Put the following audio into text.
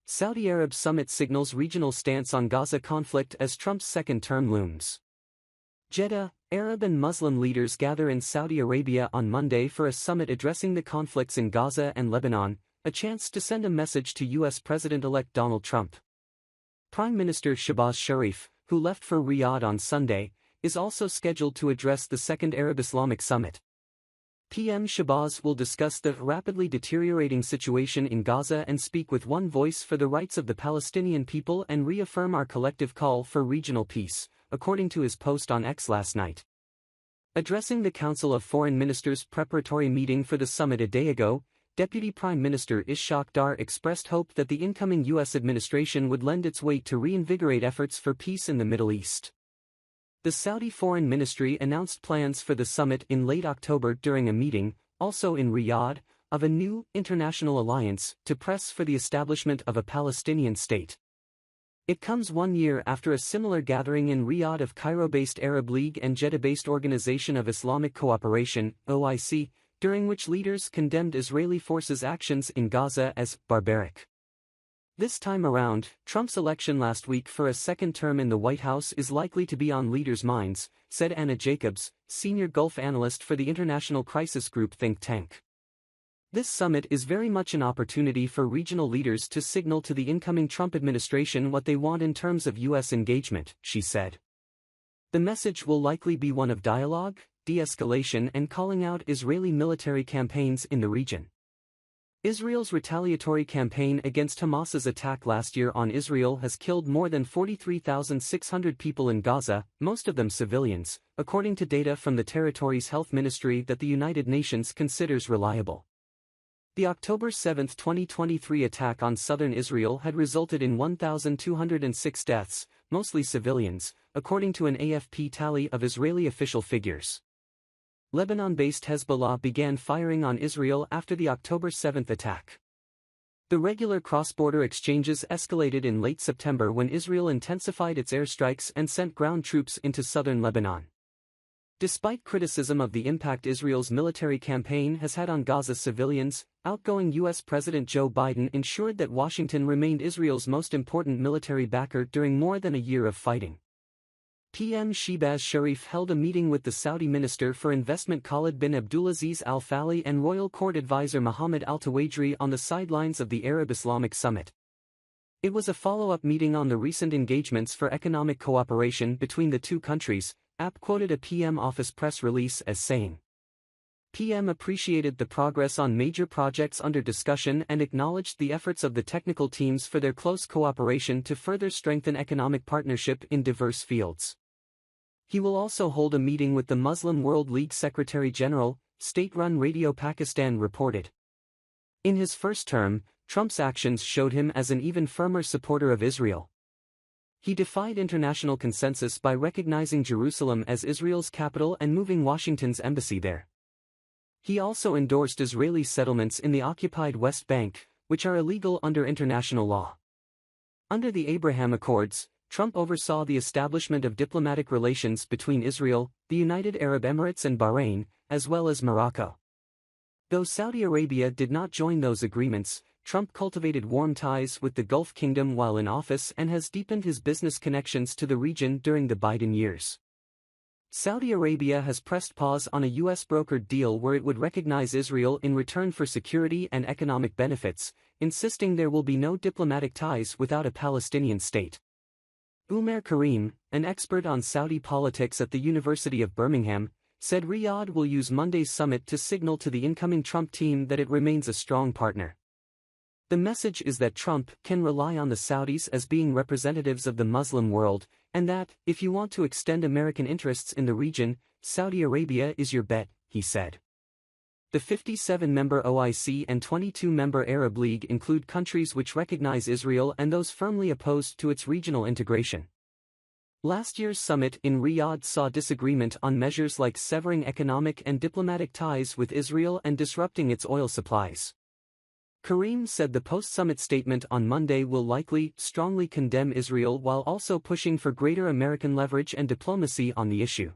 Saudi Arab summit signals regional stance on Gaza conflict as Trump's second term looms. Jeddah, Arab and Muslim leaders gather in Saudi Arabia on Monday for a summit addressing the conflicts in Gaza and Lebanon, a chance to send a message to U.S. President-elect Donald Trump. Prime Minister Shehbaz Sharif, who left for Riyadh on Sunday, is also scheduled to address the Second Arab Islamic Summit. PM Shehbaz will discuss the rapidly deteriorating situation in Gaza and speak with one voice for the rights of the Palestinian people and reaffirm our collective call for regional peace, according to his post on X last night. Addressing the Council of Foreign Ministers' preparatory meeting for the summit a day ago, Deputy Prime Minister Ishaq Dar expressed hope that the incoming U.S. administration would lend its weight to reinvigorate efforts for peace in the Middle East. The Saudi Foreign Ministry announced plans for the summit in late October during a meeting, also in Riyadh, of a new international alliance to press for the establishment of a Palestinian state. It comes 1 year after a similar gathering in Riyadh of Cairo-based Arab League and Jeddah-based Organisation of Islamic Cooperation, OIC, during which leaders condemned Israeli forces' actions in Gaza as barbaric. This time around, Trump's election last week for a second term in the White House is likely to be on leaders' minds, said Anna Jacobs, senior Gulf analyst for the International Crisis Group think tank. This summit is very much an opportunity for regional leaders to signal to the incoming Trump administration what they want in terms of U.S. engagement, she said. The message will likely be one of dialogue, de-escalation and calling out Israeli military campaigns in the region. Israel's retaliatory campaign against Hamas's attack last year on Israel has killed more than 43,600 people in Gaza, most of them civilians, according to data from the territory's health ministry that the United Nations considers reliable. The October 7, 2023 attack on southern Israel had resulted in 1,206 deaths, mostly civilians, according to an AFP tally of Israeli official figures. Lebanon-based Hezbollah began firing on Israel after the October 7 attack. The regular cross-border exchanges escalated in late September when Israel intensified its airstrikes and sent ground troops into southern Lebanon. Despite criticism of the impact Israel's military campaign has had on Gaza civilians, outgoing U.S. President Joe Biden ensured that Washington remained Israel's most important military backer during more than a year of fighting. PM Shehbaz Sharif held a meeting with the Saudi Minister for Investment Khalid bin Abdulaziz Al Falih and Royal Court Advisor Mohammed Al Tawajri on the sidelines of the Arab Islamic Summit. It was a follow-up meeting on the recent engagements for economic cooperation between the two countries, AP quoted a PM office press release as saying. PM appreciated the progress on major projects under discussion and acknowledged the efforts of the technical teams for their close cooperation to further strengthen economic partnership in diverse fields. He will also hold a meeting with the Muslim World League Secretary-General, state-run Radio Pakistan reported. In his first term, Trump's actions showed him as an even firmer supporter of Israel. He defied international consensus by recognizing Jerusalem as Israel's capital and moving Washington's embassy there. He also endorsed Israeli settlements in the occupied West Bank, which are illegal under international law. Under the Abraham Accords, Trump oversaw the establishment of diplomatic relations between Israel, the United Arab Emirates and Bahrain, as well as Morocco. Though Saudi Arabia did not join those agreements, Trump cultivated warm ties with the Gulf Kingdom while in office and has deepened his business connections to the region during the Biden years. Saudi Arabia has pressed pause on a U.S.-brokered deal where it would recognize Israel in return for security and economic benefits, insisting there will be no diplomatic ties without a Palestinian state. Umar Karim, an expert on Saudi politics at the University of Birmingham, said Riyadh will use Monday's summit to signal to the incoming Trump team that it remains a strong partner. The message is that Trump can rely on the Saudis as being representatives of the Muslim world, and that, if you want to extend American interests in the region, Saudi Arabia is your bet, he said. The 57-member OIC and 22-member Arab League include countries which recognize Israel and those firmly opposed to its regional integration. Last year's summit in Riyadh saw disagreement on measures like severing economic and diplomatic ties with Israel and disrupting its oil supplies. Karim said the post-summit statement on Monday will likely strongly condemn Israel while also pushing for greater American leverage and diplomacy on the issue.